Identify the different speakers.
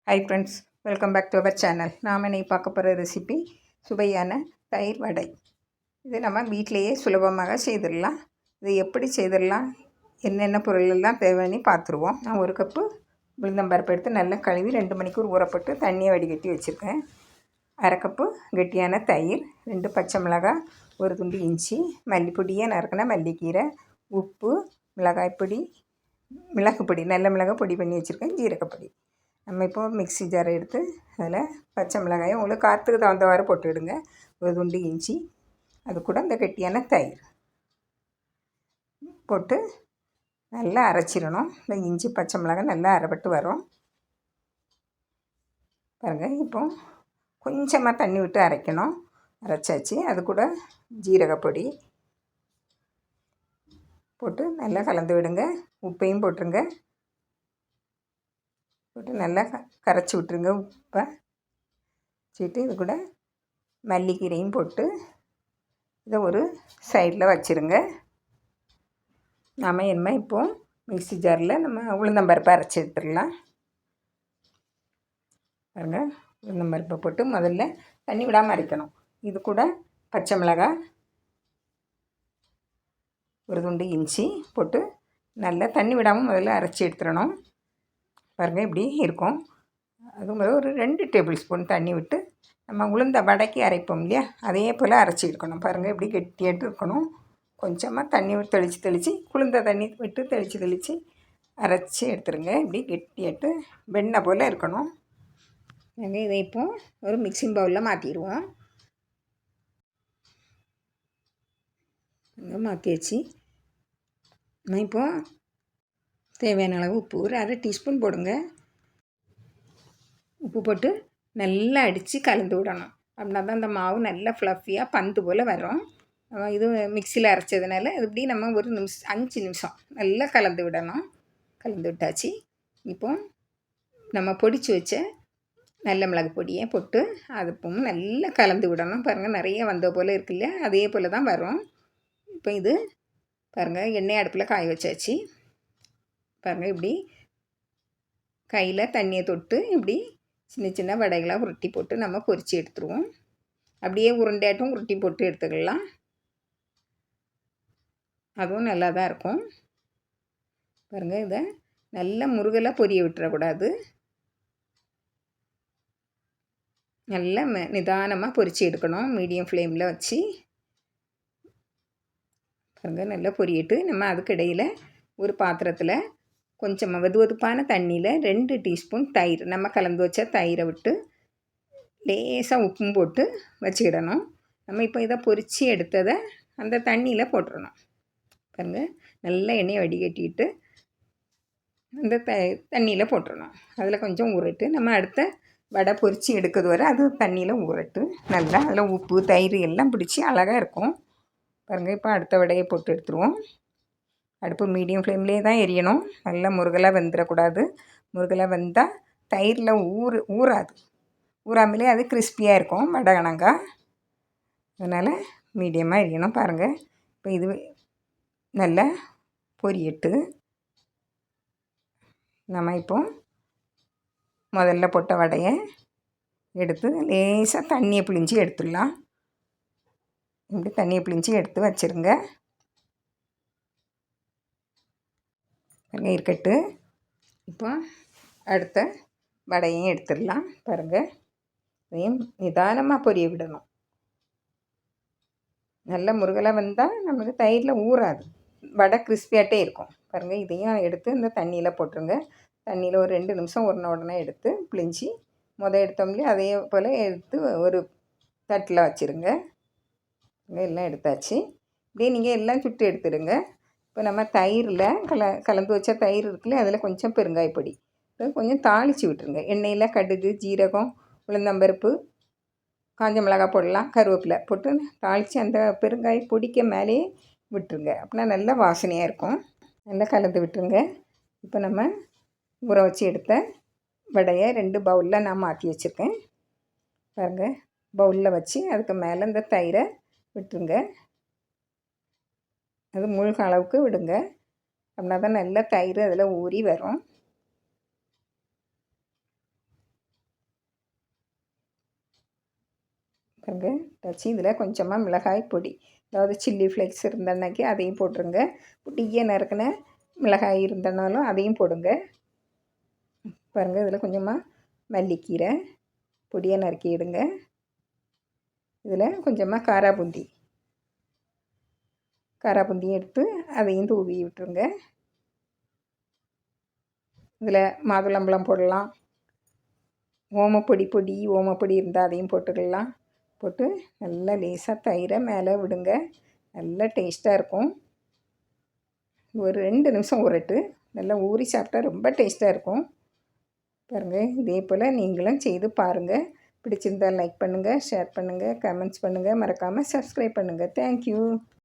Speaker 1: Hi friends, welcome back to our channel. நாம் இன்னைக்கு பார்க்க போகிற ரெசிபி சுவையான தயிர் வடை. இது நம்ம வீட்டிலையே சுலபமாக செய்திடலாம். இது எப்படி செய்திடலாம், என்னென்ன பொருளெல்லாம் தேவைன்னு பார்த்துருவோம். நான் 1 கப்பு உளுந்தம்பருப்பு எடுத்து நல்லா கழுவி 2 மணிக்கூர் ஊறப்பட்டு தண்ணியை வடிகட்டி வச்சுருக்கேன். 1/2 கப்பு கெட்டியான தயிர், 2 பச்சை மிளகாய், 1 துண்டு இஞ்சி, மல்லிப்பொடியாக நறுக்கின மல்லிக்கீரை, உப்பு, மிளகாய்ப்பொடி, மிளகுப்பொடி, நல்ல மிளகாய் பொடி பண்ணி வச்சுருக்கேன், ஜீரகப்பொடி. நம்ம இப்போது மிக்ஸி ஜாரை எடுத்து அதில் பச்சை மிளகாயை உங்களுக்கு காற்றுக்கு தகுந்தவாறு போட்டுவிடுங்க. 1 துண்டு இஞ்சி, அது கூட இந்த கெட்டியான தயிர் போட்டு நல்லா அரைச்சிடணும். இந்த இஞ்சி பச்சை மிளகாய் நல்லா அரைப்பட்டு வரும் பாருங்கள். இப்போ கொஞ்சமாக தண்ணி விட்டு அரைக்கணும். அரைச்சாச்சு. அது கூட ஜீரகப்பொடி போட்டு நல்லா கலந்து விடுங்க. உப்பையும் போட்டுருங்க. போட்டு நல்லா கரைச்சி விட்டுருங்க. உப்பை வச்சுட்டு இது கூட மல்லிக்கீரையும் போட்டு இதை ஒரு சைடில் வச்சுருங்க. நாம் என்ன இப்போது மிக்ஸி ஜாரில் நம்ம உளுந்தம்பருப்பை அரைச்சி எடுத்துடலாம். பாருங்கள், உளுந்தம்பருப்பை போட்டு முதல்ல தண்ணி விடாமல் அரைக்கணும். இது கூட பச்சை மிளகாய், 1 துண்டு இஞ்சி போட்டு நல்லா தண்ணி விடாமல் முதல்ல அரைச்சி எடுத்துடணும். பாருங்கள், இப்படி இருக்கும். அது மாதிரி ஒரு 2 டேபிள் ஸ்பூன் தண்ணி விட்டு நம்ம உளுந்த வடைக்கு அரைப்போம் இல்லையா, அதே போல் அரைச்சி எடுக்கணும். பாருங்கள், இப்படி கெட்டியாட்டு இருக்கணும். கொஞ்சமாக தண்ணி தெளித்து குளிர்ந்த தண்ணி விட்டு தெளித்து அரைச்சி எடுத்துருங்க. இப்படி கெட்டியாட்டு வெண்ணெய் போல் இருக்கணும். நாங்கள் இதை இப்போ ஒரு மிக்சிங் பவுலில் மாற்றிடுவோம். மாற்றியாச்சு. நான் இப்போது தேவையான அளவு உப்பு, ஒரு 1/2 டீஸ்பூன் போடுங்க. உப்பு போட்டு நல்லா அடித்து கலந்து விடணும். அப்படின்னா தான் அந்த மாவு நல்லா ஃப்ளஃபியாக பந்து போல் வரும். இது மிக்சியில் அரைச்சதுனால அது இப்படி நம்ம ஒரு 5 நிமிஷம் நல்லா கலந்து விடணும். கலந்து விட்டாச்சு. இப்போ நம்ம பொடிச்சு வச்ச நல்ல மிளகு பொடியை போட்டு அது நல்லா கலந்து விடணும். பாருங்கள், நிறைய வந்த போல் இருக்குல்ல, அதே போல் தான் வரும். இப்போ இது பாருங்கள், எண்ணெய் அடுப்பில் காய வச்சாச்சு. பாருங்கள், இப்படி கையில் தண்ணியை தொட்டு இப்படி சின்ன சின்ன வடைகளாக உருட்டி போட்டு நம்ம பொரித்து எடுத்துருவோம். அப்படியே உருண்டையாட்டும் உருட்டி போட்டு எடுத்துக்கலாம். அதுவும் நல்லா தான் இருக்கும். பாருங்கள், இதை நல்லா முருகலாக பொரிய விட்டுறக்கூடாது. நல்லா நிதானமாக பொரித்து எடுக்கணும். மீடியம் ஃப்ளேமில் வச்சு பாருங்கள், நல்லா பொரியட்டு நம்ம அதுக்கிடையில் ஒரு பாத்திரத்தில் கொஞ்சம் வெதுவெதுப்பான தண்ணியில் 2 டீஸ்பூன் தயிர், நம்ம கலந்து வச்ச தயிரை விட்டு லேசாக உப்பும் போட்டு வச்சுக்கிடணும். நம்ம இப்போ இதை பொரித்து எடுத்ததை அந்த தண்ணியில் போட்டுடணும். பாருங்கள், நல்லா எண்ணெயை வடிகட்டிட்டு அந்த தண்ணியில் போட்டுடணும். அதில் கொஞ்சம் ஊறட்டு நம்ம அடுத்த வடை பொரித்து எடுக்கிறது வரை அது தண்ணியில் ஊறட்டு நல்லா அதில் உப்பு தயிர் எல்லாம் பிடிச்சி அழகாக இருக்கும். பாருங்கள், இப்போ அடுத்த வடையை போட்டு எடுத்துருவோம். அடுப்பு மீடியம் ஃப்ளேம்லேயே தான் எரியணும். நல்லா முருகலாக வெந்துடக்கூடாது. முருகலாக வெந்தால் தயிரில் ஊறாது. ஊறாமலே அது கிறிஸ்பியாக இருக்கும் வடை கணங்காய். அதனால் மீடியமாக எரியணும். பாருங்கள், இப்போ இது நல்லா பொரியட்டு. நம்ம இப்போ முதல்ல போட்ட வடையை எடுத்து லேசாக தண்ணியை பிழிஞ்சி எடுத்துடலாம். இப்படி தண்ணியை பிழிஞ்சி எடுத்து வச்சுருங்க. இருக்கட்டு. இப்போ அடுத்த வடையும் எடுத்துடலாம். பாருங்கள், இதையும் நிதானமாக பொரிய விடணும். நல்ல முருகலாக வந்தால் நமக்கு தயிரில் ஊறாது, வடை கிறிஸ்பியாகிட்டே இருக்கும். பாருங்கள், இதையும் எடுத்து இந்த தண்ணியில் போட்டுருங்க. தண்ணியில் ஒரு 2 நிமிஷம் ஊறின உடனே எடுத்து பிழிஞ்சி எடுத்தோம்லையே அதே போல் எடுத்து ஒரு தட்டில் வச்சுருங்க. எல்லாம் எடுத்தாச்சு. இப்படியே நீங்கள் எல்லாம் சுட்டு எடுத்துடுங்க. இப்போ நம்ம தயிரில் கலந்து வச்ச தயிர் இருக்குல்ல, அதில் கொஞ்சம் பெருங்காயப்பொடி கொஞ்சம் தாளித்து விட்டுருங்க. எண்ணெயில் கடுகு, ஜீரகம், உளுந்தம்பருப்பு, காஞ்ச மிளகாய் போடலாம், கருவேப்பிலை போட்டு தாளித்து அந்த பெருங்காய பொடிக்க மேலேயே விட்டுருங்க. அப்படின்னா நல்லா வாசனையாக இருக்கும். நல்லா கலந்து விட்டுருங்க. இப்போ நம்ம ஊற வச்சு எடுத்த வடையை 2 பவுலில் நான் மாற்றி வச்சுருக்கேன். பாருங்கள், பவுலில் வச்சு அதுக்கு மேலே இந்த தயிரை விட்டுருங்க. அது முழுக அளவுக்கு விடுங்க. அப்படின்னா தான் நல்லா தயிர் அதில் ஊறி வரும். பாருங்க வச்சு இதில் கொஞ்சமாக மிளகாய் பொடி, அதாவது சில்லி ஃப்ளேக்ஸ் இருந்தனாக்கி அதையும் போட்டுருங்க. பொடியை நறுக்கின மிளகாய் இருந்தனாலும் அதையும் போடுங்க. பாருங்கள் இதில் கொஞ்சமாக மல்லிக்கீரை பொடியை நறுக்கிடுங்க. இதில் கொஞ்சமாக காராபூந்தி எடுத்து அதையும் தூவி விட்டுருங்க. இதில் மாதுளம்பழம் போடலாம். ஓமப்பொடி இருந்தால் அதையும் போட்டுக்கலாம். போட்டு நல்லா லேசாக தயிரை மேலே விடுங்க. நல்லா டேஸ்ட்டாக இருக்கும். ஒரு 2 நிமிஷம் ஊறட்டு. நல்லா ஊறி சாப்பிட்டா ரொம்ப டேஸ்ட்டாக இருக்கும். பாருங்கள் இதே போல் நீங்களும் செய்து பாருங்கள். பிடிச்சிருந்தால் லைக் பண்ணுங்கள், ஷேர் பண்ணுங்கள், கமெண்ட்ஸ் பண்ணுங்கள். மறக்காமல் சப்ஸ்கிரைப் பண்ணுங்கள். தேங்க்யூ.